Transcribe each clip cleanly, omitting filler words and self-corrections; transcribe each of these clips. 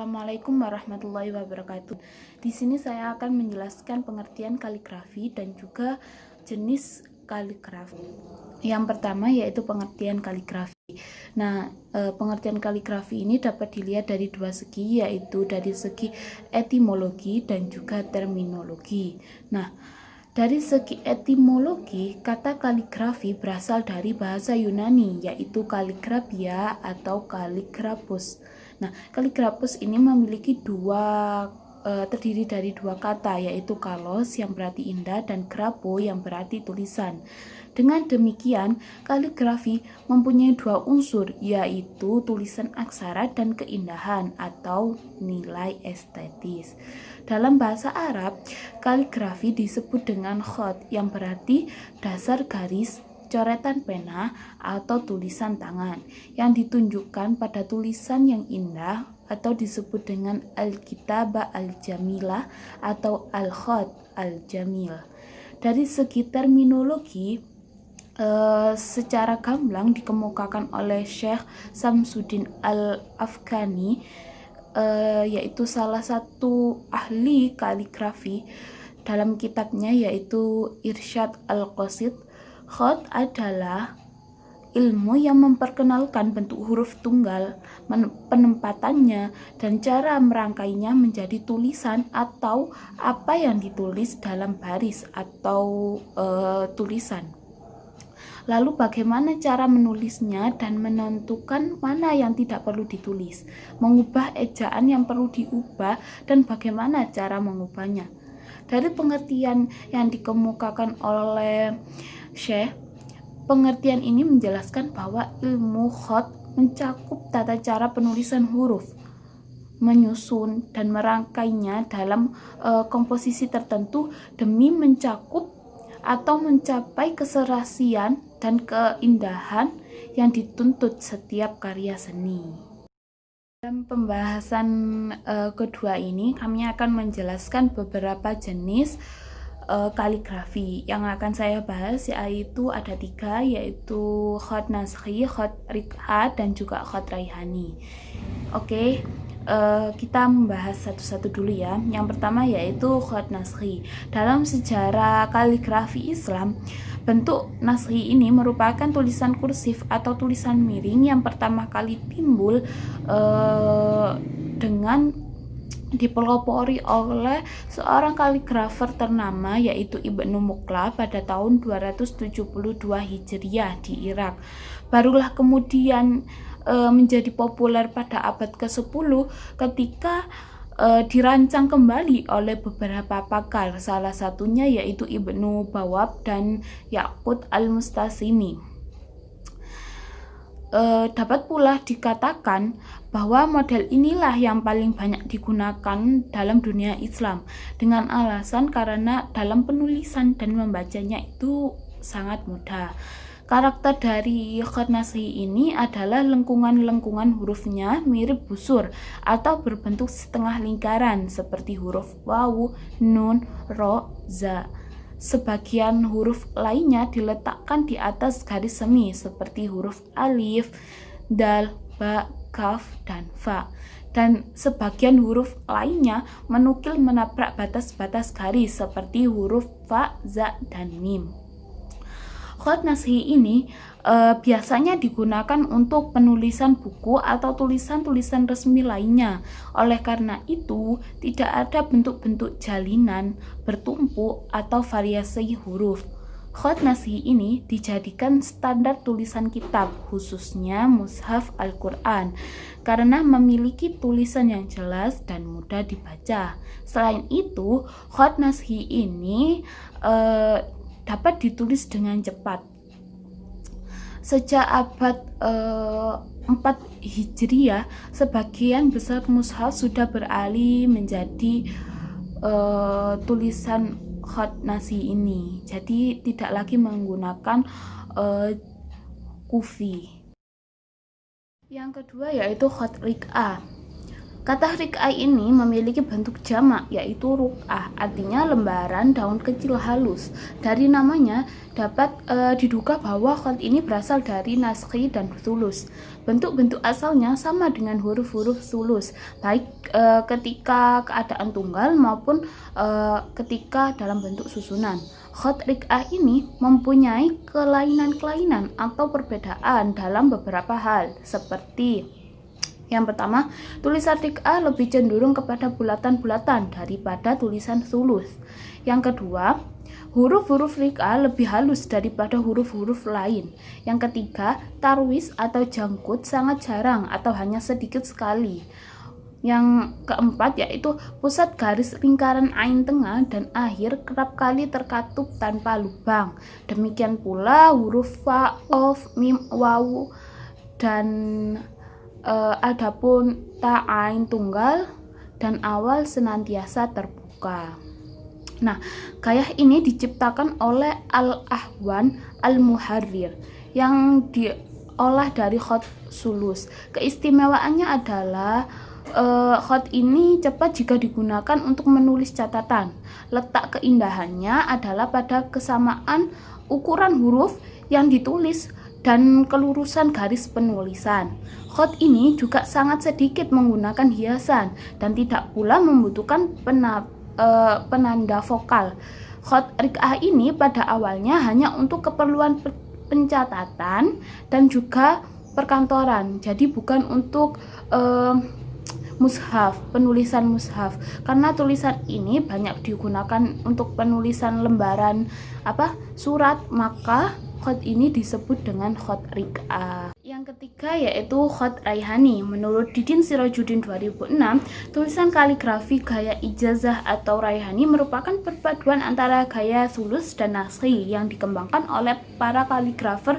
Assalamualaikum warahmatullahi wabarakatuh. Di sini saya akan menjelaskan pengertian kaligrafi dan juga jenis kaligrafi. Yang pertama yaitu pengertian kaligrafi. Nah, pengertian kaligrafi ini dapat dilihat dari dua segi, yaitu dari segi etimologi dan juga terminologi. Nah, dari segi etimologi, kata kaligrafi berasal dari bahasa Yunani, yaitu kaligrafia atau kaligrafus. Nah, kaligrafus ini memiliki terdiri dari dua kata, yaitu kalos yang berarti indah dan grafo yang berarti tulisan. Dengan demikian, kaligrafi mempunyai dua unsur, yaitu tulisan aksara dan keindahan atau nilai estetis. Dalam bahasa Arab, kaligrafi disebut dengan khot yang berarti dasar garis, coretan pena, atau tulisan tangan yang ditunjukkan pada tulisan yang indah atau disebut dengan al-kitabah al-jamilah atau al-khot al-jamil. Dari segi terminologi, secara gamblang dikemukakan oleh Syekh Samsuddin Al-Afghani, yaitu salah satu ahli kaligrafi. Dalam kitabnya yaitu Irsyad Al-Qasid, khot adalah ilmu yang memperkenalkan bentuk huruf tunggal, penempatannya, dan cara merangkainya menjadi tulisan atau apa yang ditulis dalam baris atau tulisan. Lalu bagaimana cara menulisnya dan menentukan mana yang tidak perlu ditulis, mengubah ejaan yang perlu diubah, dan bagaimana cara mengubahnya. Dari pengertian yang dikemukakan oleh Syekh, pengertian ini menjelaskan bahwa ilmu khot mencakup tata cara penulisan huruf, menyusun dan merangkainya dalam komposisi tertentu demi mencakup atau mencapai keserasian dan keindahan yang dituntut setiap karya seni. Dalam pembahasan kedua ini, kami akan menjelaskan beberapa jenis kaligrafi. Yang akan saya bahas yaitu ada tiga, yaitu khot naskhi, khot rik'a, dan juga khot raihani. Oke. Kita membahas satu-satu dulu ya. Yang pertama yaitu khot naskhi. Dalam sejarah kaligrafi Islam, bentuk naskhi ini merupakan tulisan kursif atau tulisan miring yang pertama kali timbul dengan dipelopori oleh seorang kaligrafer ternama yaitu Ibnu Muqla pada tahun 272 Hijriah di Irak. Barulah kemudian menjadi populer pada abad ke-10 ketika dirancang kembali oleh beberapa pakar, salah satunya yaitu Ibnu Bawab dan Yaqut Al-Mustasimi. Dapat pula dikatakan bahwa model inilah yang paling banyak digunakan dalam dunia Islam, dengan alasan karena dalam penulisan dan membacanya itu sangat mudah. Karakter dari khot naskhi ini adalah lengkungan-lengkungan hurufnya mirip busur atau berbentuk setengah lingkaran seperti huruf wawu, nun, ro, za. Sebagian huruf lainnya diletakkan di atas garis semi seperti huruf alif, dal, ba, kaf, dan fa. Dan sebagian huruf lainnya menukil menabrak batas-batas garis seperti huruf fa, za, dan mim. Khot naskhi ini biasanya digunakan untuk penulisan buku atau tulisan-tulisan resmi lainnya. Oleh karena itu, tidak ada bentuk-bentuk jalinan, bertumpuk, atau variasi huruf. Khot naskhi ini dijadikan standar tulisan kitab, khususnya mushaf Al-Quran, karena memiliki tulisan yang jelas dan mudah dibaca. Selain itu, khot naskhi ini dapat ditulis dengan cepat. Sejak abad 4 Hijriah, sebagian besar mushaf sudah beralih menjadi tulisan khot naskhi ini. Jadi tidak lagi menggunakan kufi. Yang kedua yaitu khot rik'a. Kata rik'ah ini memiliki bentuk jamak, yaitu ruk'ah, artinya lembaran daun kecil halus. Dari namanya dapat diduga bahwa khat ini berasal dari naskhi dan sulus. Bentuk-bentuk asalnya sama dengan huruf-huruf sulus, baik ketika keadaan tunggal maupun ketika dalam bentuk susunan. Khat rik'ah ini mempunyai kelainan-kelainan atau perbedaan dalam beberapa hal, seperti yang pertama, tulisan rik'ah lebih cenderung kepada bulatan-bulatan daripada tulisan sulus. Yang kedua, huruf-huruf rik'ah lebih halus daripada huruf-huruf lain. Yang ketiga, tarwis atau jangkut sangat jarang atau hanya sedikit sekali. Yang keempat yaitu pusat garis lingkaran ain tengah dan akhir kerap kali terkatup tanpa lubang. Demikian pula huruf fa, qaf, mim, wawu, dan adapun ta ain tunggal dan awal senantiasa terbuka. Nah, gaya ini diciptakan oleh Al-Ahwan Al-Muharrir yang diolah dari khat sulus. Keistimewaannya adalah khat ini cepat jika digunakan untuk menulis catatan. Letak keindahannya adalah pada kesamaan ukuran huruf yang ditulis dan kelurusan garis penulisan. Khat ini juga sangat sedikit menggunakan hiasan dan tidak pula membutuhkan penanda vokal. Khat rik'ah ini pada awalnya hanya untuk keperluan pencatatan dan juga perkantoran, jadi bukan untuk mushaf, penulisan mushaf, karena tulisan ini banyak digunakan untuk penulisan lembaran surat, maka khat ini disebut dengan khat rik'ah. Yang ketiga yaitu khat raihani. Menurut Didin Sirajuddin 2006, tulisan kaligrafi gaya ijazah atau raihani merupakan perpaduan antara gaya sulus dan naskhi yang dikembangkan oleh para kaligrafer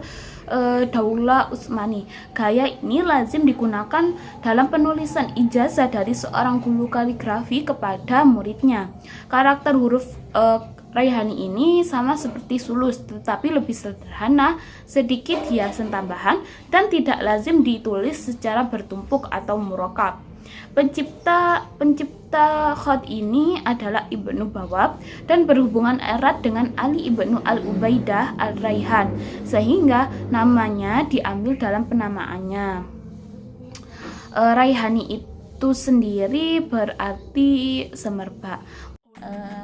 Daulah Utsmani. Gaya ini lazim digunakan dalam penulisan ijazah dari seorang guru kaligrafi kepada muridnya. Karakter huruf raihani ini sama seperti sulus, tetapi lebih sederhana, sedikit hiasan tambahan, dan tidak lazim ditulis secara bertumpuk atau murakkab. Pencipta khat ini adalah Ibnu Bawab dan berhubungan erat dengan Ali Ibnu Al-Ubaidah Al-Raihan, sehingga namanya diambil dalam penamaannya. Raihani itu sendiri berarti semerbak.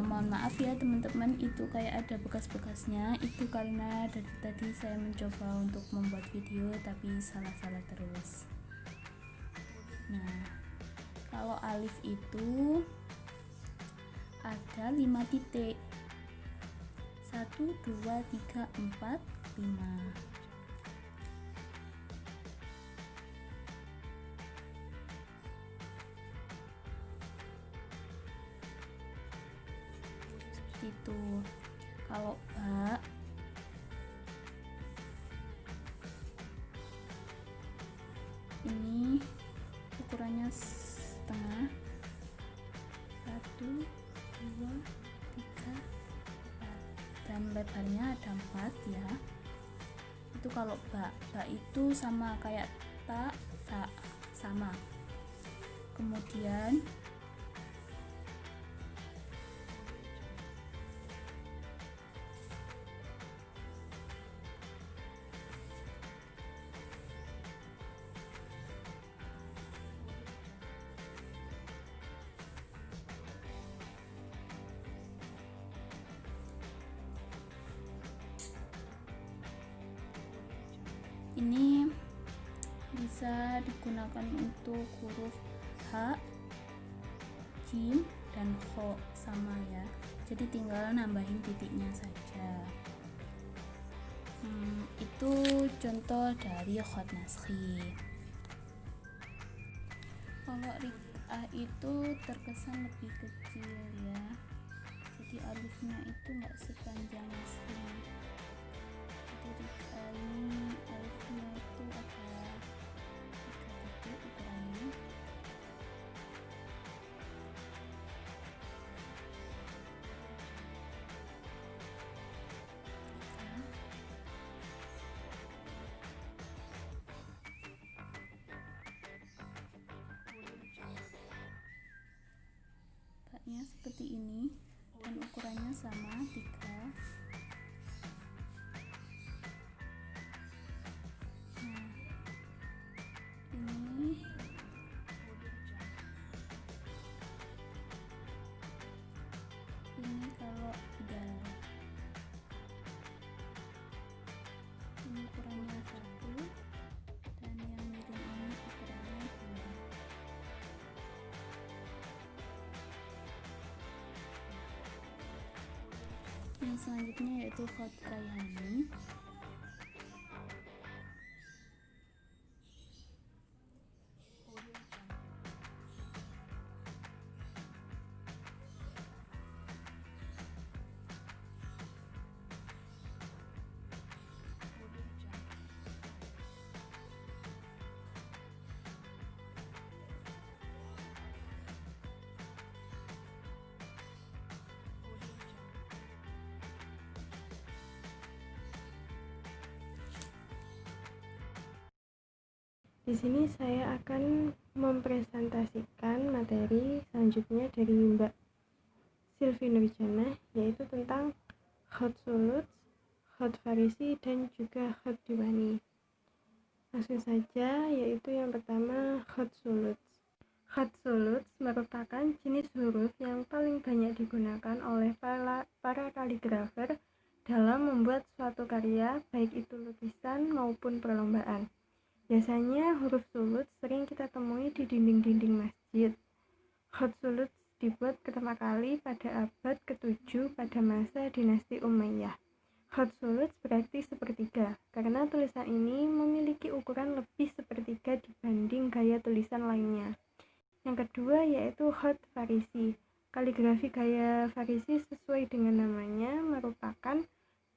Mohon maaf ya teman-teman, itu kayak ada bekas-bekasnya, itu karena dari tadi saya mencoba untuk membuat video tapi salah-salah terus. Nah, kalau alif itu ada 5 titik, 1, 2, 3, 4, 5. Itu kalau ba ini ukurannya setengah, 1, 2, 3, 4, dan lebarnya ada 4 ya. Itu kalau ba itu sama kayak ta sama. Kemudian ini bisa digunakan untuk huruf H, Jim, dan Kho sama ya, jadi tinggal nambahin titiknya saja. Itu contoh dari khat naskhi. Kalau rik'ah itu terkesan lebih kecil ya, jadi alifnya itu nggak sepanjang naskhi. Jadi rik'ah ini alifnya itu ada 3 titik ukurannya. bentuknya seperti ini dan ukurannya sama 3. Nah, ini kalau dalam ini ukurannya 1 dan yang miring ini ukurannya 2. Yang selanjutnya yaitu Khat Rayhani. Di sini saya akan mempresentasikan materi selanjutnya dari Mbak Sylvi Nurjannah, yaitu tentang Khat Sulud, Khat Farisi, dan juga Khat Diwani. Langsung saja, yaitu yang pertama Khat Sulud. Khat Sulud merupakan jenis huruf yang paling banyak digunakan oleh para kaligrafer dalam membuat suatu karya, baik itu lukisan maupun perlombaan. Biasanya huruf sulud sering kita temui di dinding-dinding masjid. Khat sulud dibuat pertama kali pada abad ke-7 pada masa dinasti Umayyah. Khat sulud berarti sepertiga, karena tulisan ini memiliki ukuran lebih sepertiga dibanding gaya tulisan lainnya. Yang kedua yaitu Khat Farisi. Kaligrafi gaya Farisi sesuai dengan namanya merupakan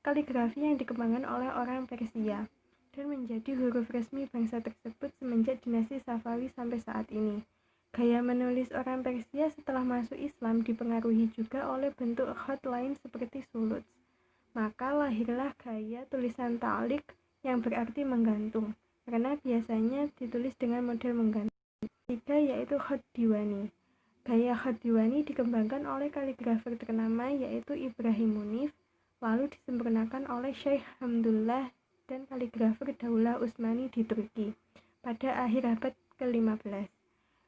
kaligrafi yang dikembangkan oleh orang Persia dan menjadi huruf resmi bangsa tersebut semenjak dinasti Safawi sampai saat ini. Gaya menulis orang Persia setelah masuk Islam dipengaruhi juga oleh bentuk khat lain seperti sulud. Maka lahirlah gaya tulisan ta'liq yang berarti menggantung, karena biasanya ditulis dengan model menggantung. Ketiga yaitu Khat Diwani. Gaya Khat Diwani dikembangkan oleh kaligrafer ternama yaitu Ibrahim Munif, lalu disempurnakan oleh Syekh Hamdullah dan kaligrafer Daulah Utsmani di Turki pada akhir abad ke-15.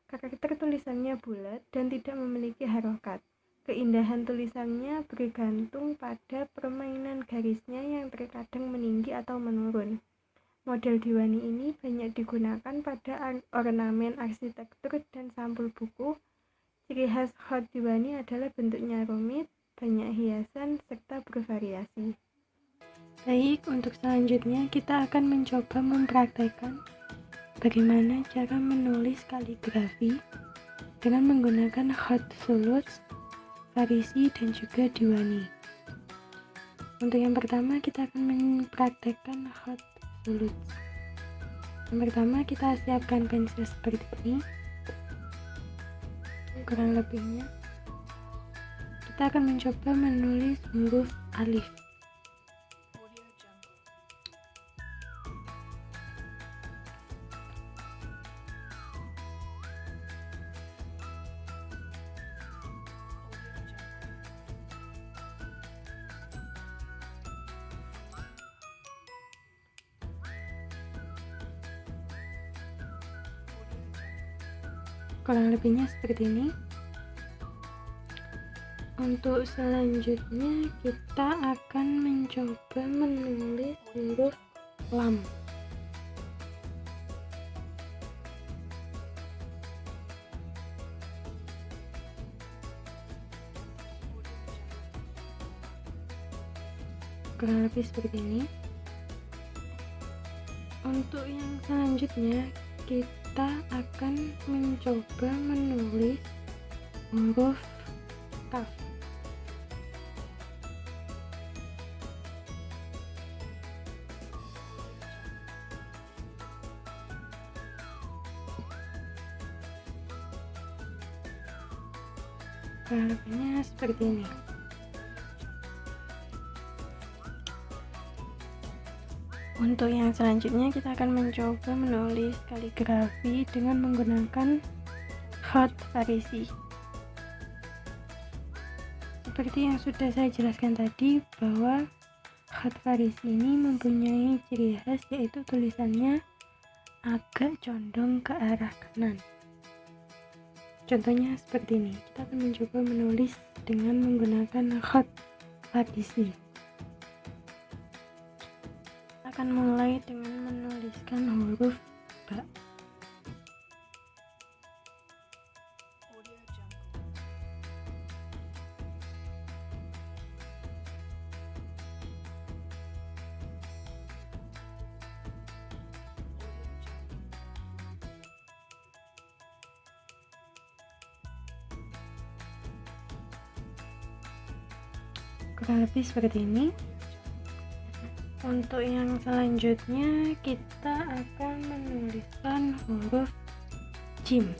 Karakter tulisannya bulat dan tidak memiliki harokat. Keindahan tulisannya bergantung pada permainan garisnya yang terkadang meninggi atau menurun. Model diwani ini banyak digunakan pada ornamen arsitektur dan sampul buku. Ciri khas Khat Diwani adalah bentuknya rumit, banyak hiasan, serta bervariasi. Baik, untuk selanjutnya kita akan mencoba mempraktekkan bagaimana cara menulis kaligrafi dengan menggunakan Khat Sulud, Farisi, dan juga Diwani. Untuk yang pertama kita akan mempraktekkan Khat Sulud. Yang pertama kita siapkan pensil seperti ini, kurang lebihnya. Kita akan mencoba menulis huruf alif. Kurang lebihnya seperti ini. Untuk selanjutnya kita akan mencoba menulis huruf lam. Kurang lebih seperti ini. Untuk yang selanjutnya kita akan mencoba menulis huruf kaf. Kurang lebihnya seperti ini. Untuk yang selanjutnya kita akan mencoba menulis kaligrafi dengan menggunakan Khat Farisi. seperti yang sudah saya jelaskan tadi, bahwa khat Farisi ini mempunyai ciri khas, yaitu tulisannya agak condong ke arah kanan. Contohnya seperti ini. Kita akan mencoba menulis dengan menggunakan khat Farisi. Kita akan mulai dengan menuliskan huruf ba. Kurang lebih seperti ini. Untuk yang selanjutnya kita akan menuliskan huruf jim.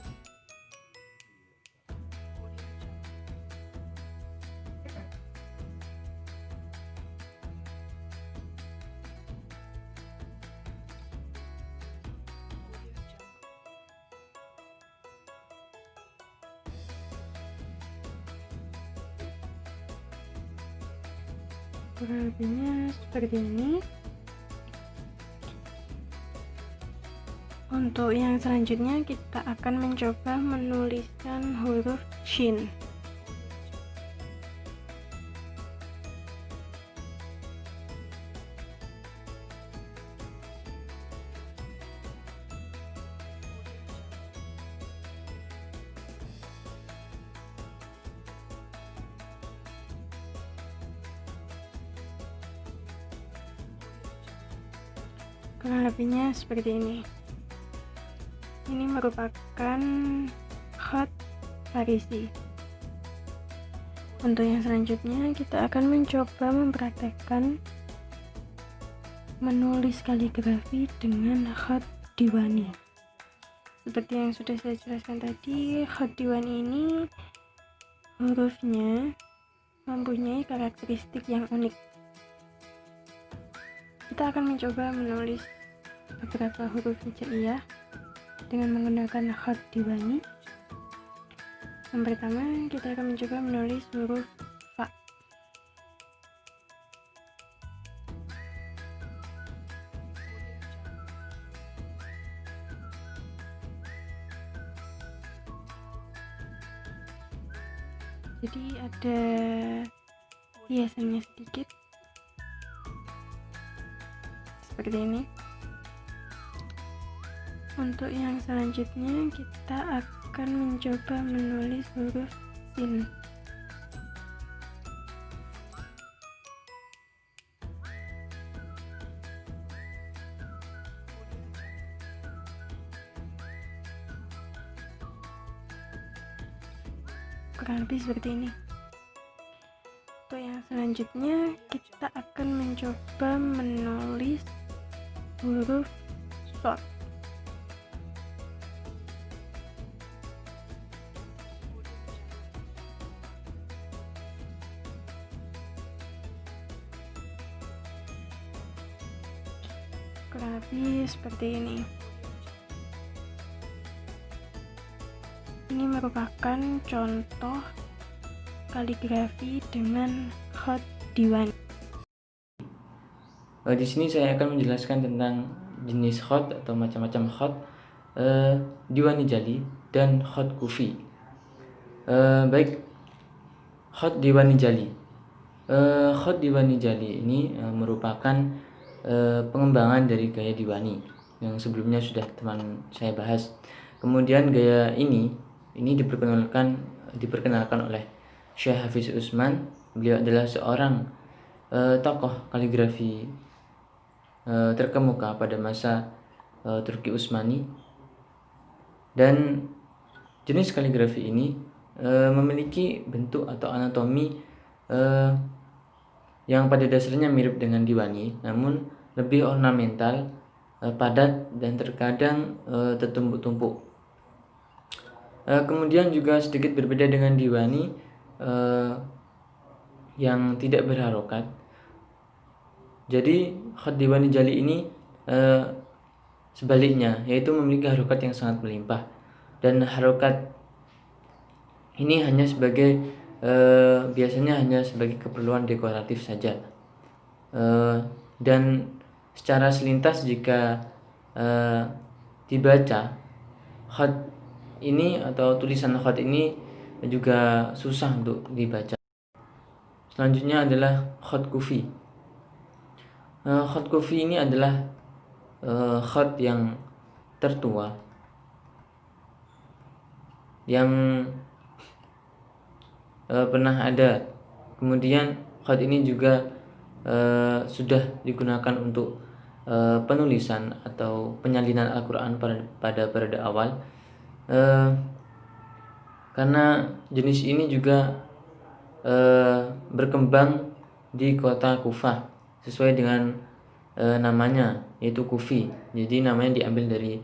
Kurang lebihnya seperti ini. Untuk yang selanjutnya kita akan mencoba menuliskan huruf shin. Kurang lebihnya seperti ini. Ini merupakan khat Farisi. Untuk yang selanjutnya kita akan mencoba mempraktekkan menulis kaligrafi dengan khat Diwani. Seperti yang sudah saya jelaskan tadi, khat Diwani ini hurufnya mempunyai karakteristik yang unik. Kita akan mencoba menulis beberapa huruf hijaiyah dengan menggunakan khat Diwani. Yang pertama, kita akan mencoba menulis huruf fa. Jadi ada hiasannya sedikit seperti ini. Untuk yang selanjutnya kita akan mencoba menulis huruf sin. Kurang lebih seperti ini. Untuk yang selanjutnya kita akan mencoba menulis huruf short. Kurang lebih seperti ini. Ini merupakan contoh kaligrafi dengan khat Diwani. Di sini saya akan menjelaskan tentang jenis khat atau macam-macam khat, Diwani Jali dan khat Kufi. Baik, khat Diwani Jali. Khat Diwani Jali ini merupakan pengembangan dari gaya Diwani yang sebelumnya sudah teman saya bahas. Kemudian gaya ini diperkenalkan oleh Syekh Hafiz Usman. Beliau adalah seorang tokoh kaligrafi terkemuka pada masa Turki Utsmani, dan jenis kaligrafi ini memiliki bentuk atau anatomi yang pada dasarnya mirip dengan Diwani, namun lebih ornamental, padat, dan terkadang tertumpuk-tumpuk. Kemudian juga sedikit berbeda dengan Diwani yang tidak berharokat. Jadi khat Diwani Jali ini sebaliknya, yaitu memiliki harokat yang sangat melimpah, dan harokat ini hanya sebagai biasanya hanya sebagai keperluan dekoratif saja. Dan secara selintas jika dibaca, khat ini atau tulisan khat ini juga susah untuk dibaca. Selanjutnya adalah khat kufi. Khat kufi ini adalah khat yang tertua yang pernah ada. Kemudian khat ini juga sudah digunakan untuk penulisan atau penyalinan Al-Quran pada periode awal, karena jenis ini juga berkembang di kota Kufah sesuai dengan namanya, yaitu Kufi. Jadi namanya diambil dari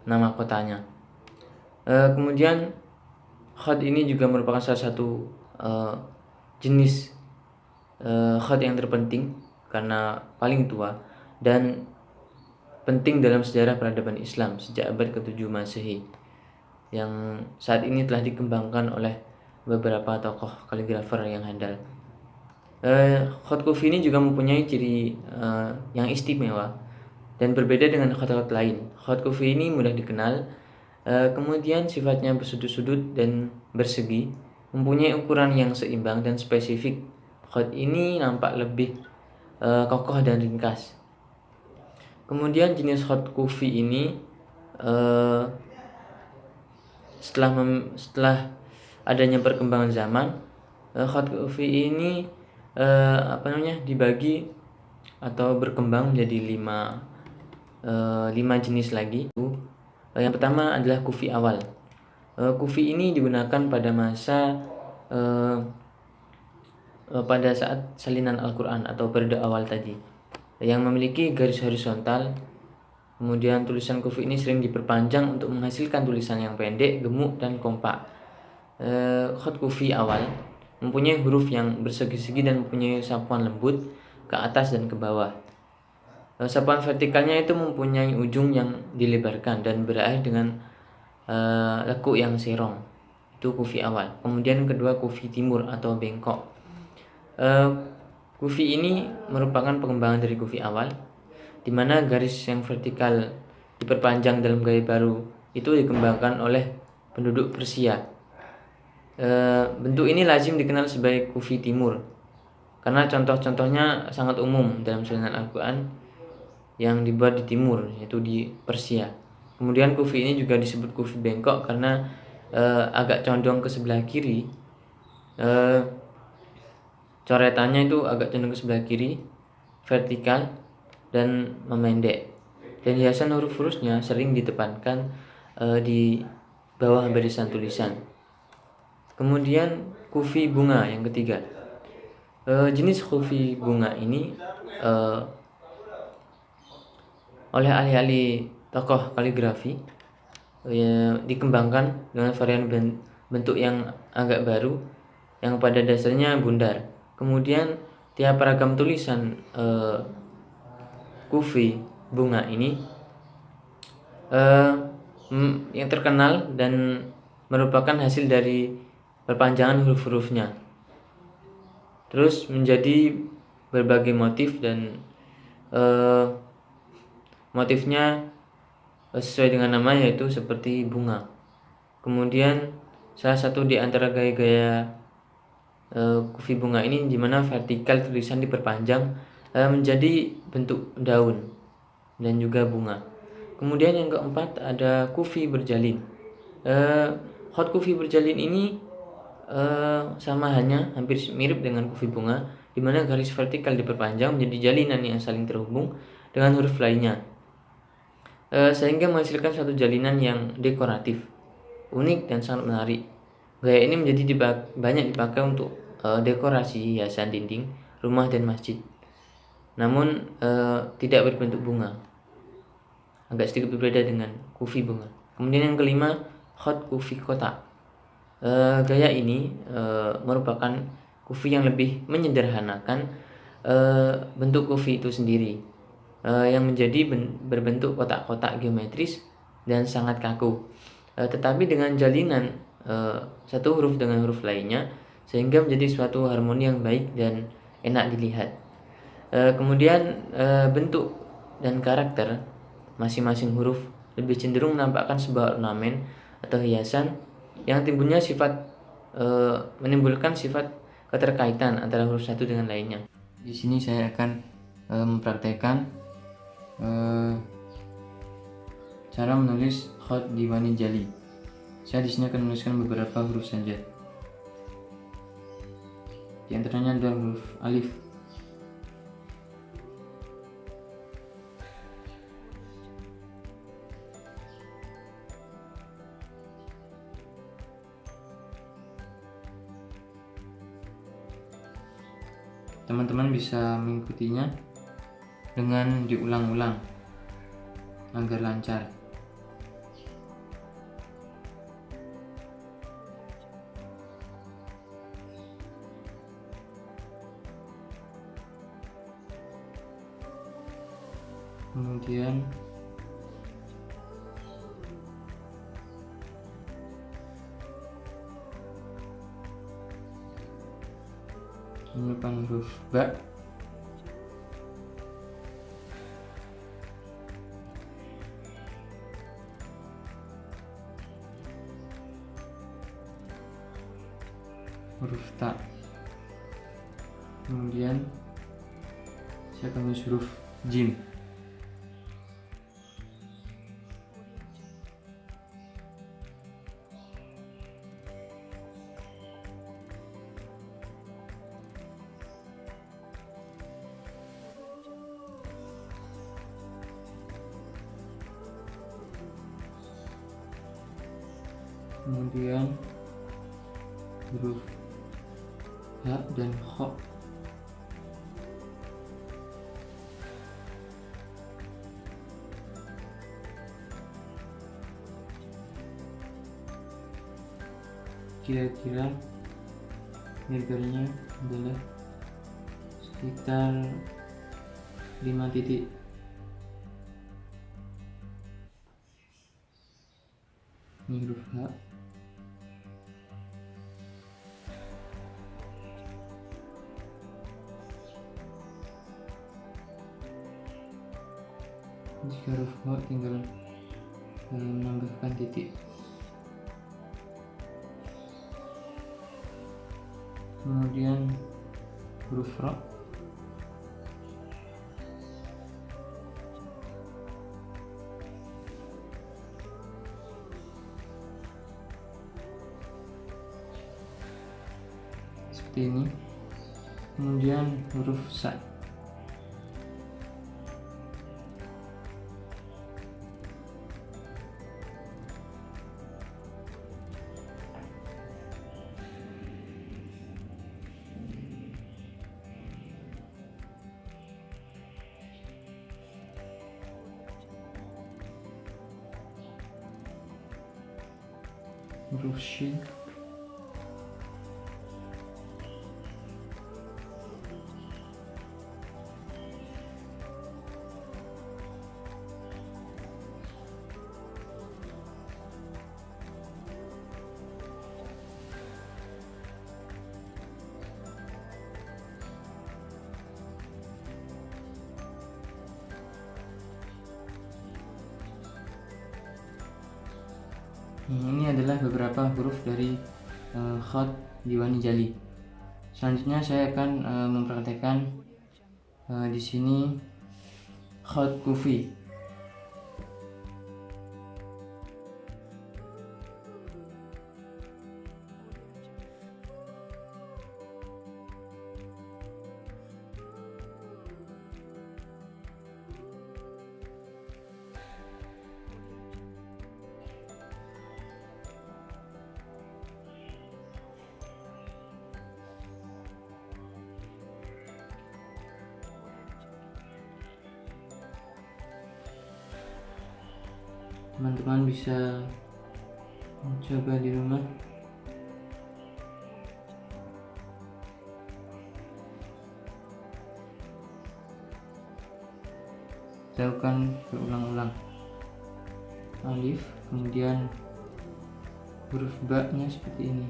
nama kotanya. Kemudian khat ini juga merupakan salah satu jenis khat yang terpenting karena paling tua dan penting dalam sejarah peradaban Islam sejak abad ke-7 Masehi, yang saat ini telah dikembangkan oleh beberapa tokoh kaligrafer yang handal. Khat kufi ini juga mempunyai ciri yang istimewa dan berbeda dengan khat-khat lain. Khat kufi ini mudah dikenal, kemudian sifatnya bersudut-sudut dan bersegi, mempunyai ukuran yang seimbang dan spesifik. Khat ini nampak lebih kokoh dan ringkas. Kemudian jenis khat kufi ini setelah adanya perkembangan zaman, khat kufi ini dibagi atau berkembang menjadi lima jenis lagi. Yang pertama adalah kufi awal. Kufi ini digunakan pada masa pada saat salinan Al-Quran atau periode awal tadi, yang memiliki garis horizontal. Kemudian tulisan kufi ini sering diperpanjang untuk menghasilkan tulisan yang pendek, gemuk, dan kompak. Khat kufi awal mempunyai huruf yang bersegi-segi dan mempunyai sapuan lembut ke atas dan ke bawah. Sapuan vertikalnya itu mempunyai ujung yang dilebarkan dan berakhir dengan lekuk yang serong. Itu kufi awal. Kemudian kedua, kufi timur atau bengkok. Kufi ini merupakan pengembangan dari kufi awal, di mana garis yang vertikal diperpanjang dalam gaya baru itu dikembangkan oleh penduduk Persia. Bentuk ini lazim dikenal sebagai kufi timur karena contoh-contohnya sangat umum dalam salinan Al-Quran yang dibuat di timur, yaitu di Persia. Kemudian kufi ini juga disebut kufi bengkok karena agak condong ke sebelah kiri. Coretannya itu agak condong ke sebelah kiri, vertikal dan memendek, dan hiasan huruf-hurufnya sering ditempatkan di bawah barisan tulisan. Kemudian kufi bunga yang ketiga. Jenis kufi bunga ini oleh ahli-ahli tokoh kaligrafi dikembangkan dengan varian bentuk yang agak baru yang pada dasarnya bundar. Kemudian tiap ragam tulisan kufi bunga ini yang terkenal dan merupakan hasil dari perpanjangan huruf-hurufnya, terus menjadi berbagai motif dan motifnya sesuai dengan namanya, yaitu seperti bunga. Kemudian salah satu di antara gaya-gaya kufi bunga ini di mana vertikal tulisan diperpanjang menjadi bentuk daun dan juga bunga. Kemudian yang keempat ada kufi berjalin. Khat kufi berjalin ini sama hanya hampir mirip dengan kufi bunga, di mana garis vertikal diperpanjang menjadi jalinan yang saling terhubung dengan huruf lainnya, sehingga menghasilkan suatu jalinan yang dekoratif, unik dan sangat menarik. Gaya ini menjadi banyak dipakai untuk dekorasi hiasan dinding rumah dan masjid, namun tidak berbentuk bunga, agak sedikit berbeda dengan kufi bunga. Kemudian yang kelima, khat kufi kotak. Gaya ini merupakan kufi yang lebih menyederhanakan bentuk kufi itu sendiri, yang menjadi berbentuk kotak-kotak geometris dan sangat kaku, tetapi dengan jalinan satu huruf dengan huruf lainnya sehingga menjadi suatu harmoni yang baik dan enak dilihat. Kemudian bentuk dan karakter masing-masing huruf lebih cenderung menampakkan sebuah ornamen atau hiasan yang menimbulkan sifat keterkaitan antara huruf satu dengan lainnya. Di sini saya akan mempraktekkan cara menulis khat Diwani Jali. Saya di sini akan menuliskan beberapa huruf saja. Di antaranya adalah huruf alif. Teman-teman bisa mengikutinya dengan diulang-ulang agar lancar. Kemudian menyimpan huruf ba, huruf ta, kemudian saya akan menulis huruf jim. Kemudian huruf ha dan kha. Kira-kira lebarnya adalah sekitar 5 titik. Ini huruf H. Jika huruf H tinggal menambahkan titik. Kemudian huruf Ra. Seperti ini. Kemudian huruf Sa. Huruf Shin. Ini adalah beberapa huruf dari khat Diwani Jali. Selanjutnya saya akan mempraktekkan di sini khat Kufi. Teman-teman bisa mencoba di rumah. Lakukan berulang-ulang. Alif, kemudian huruf ba-nya seperti ini.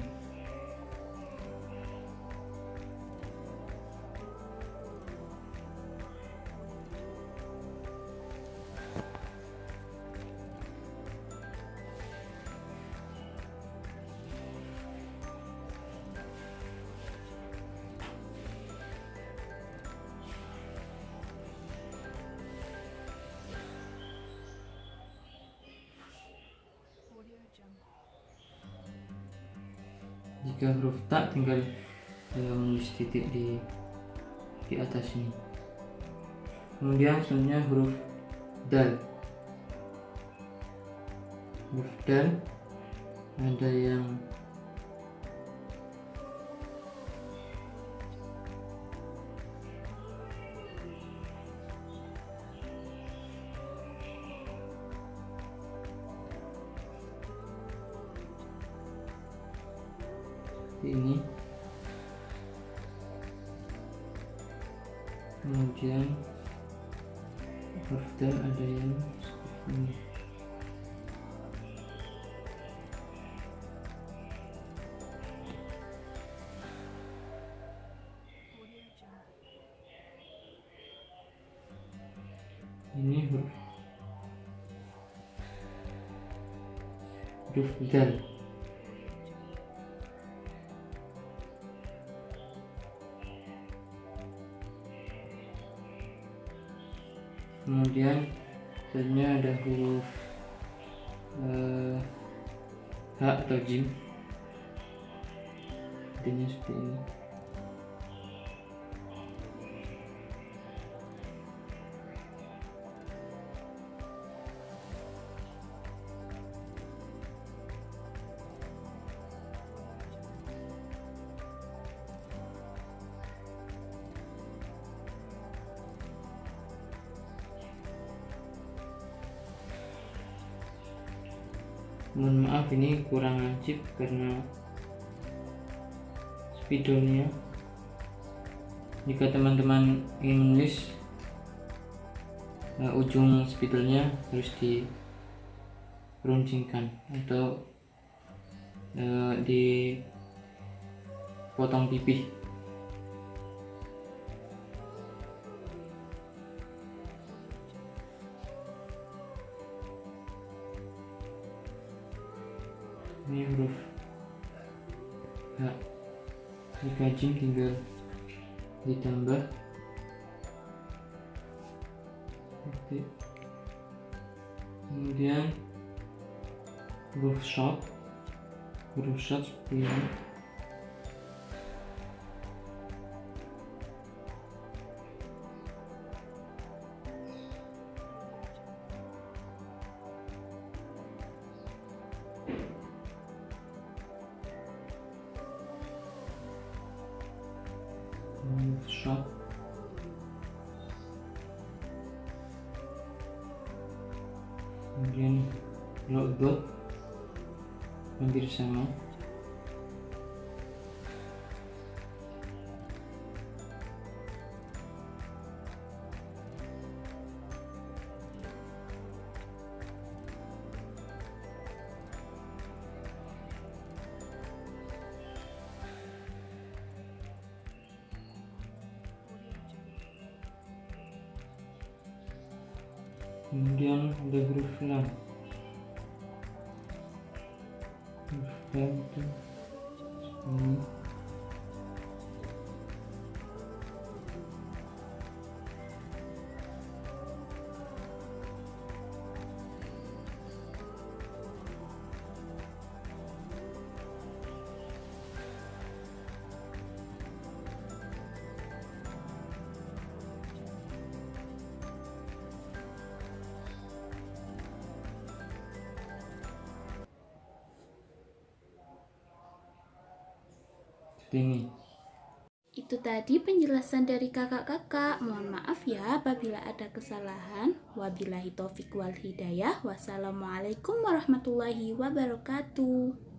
Jika huruf ta tinggal menulis titik di atas ini. Kemudian selanjutnya huruf dal. Huruf dal ada yang ini, kemudian huruf dal ada yang seperti ini. Ini huruf dal. Kemudian selanjutnya ada huruf H atau jim, adanya seperti ini. Mohon maaf, ini kurang lancip karena spidolnya. Jika teman-teman ingin menulis, ujung spidolnya harus diruncingkan atau dipotong pipih. Ini huruf H. Jika jim tinggal ditambah titik. Kemudian huruf short seperti ini. Shot. Kemudian dot hampir sama. Kemudian ada huruf lam. Huruf lam itu ini. Ini. Itu tadi penjelasan dari kakak-kakak. Mohon maaf ya apabila ada kesalahan. Wabillahi taufiq wal hidayah. Wassalamualaikum warahmatullahi wabarakatuh.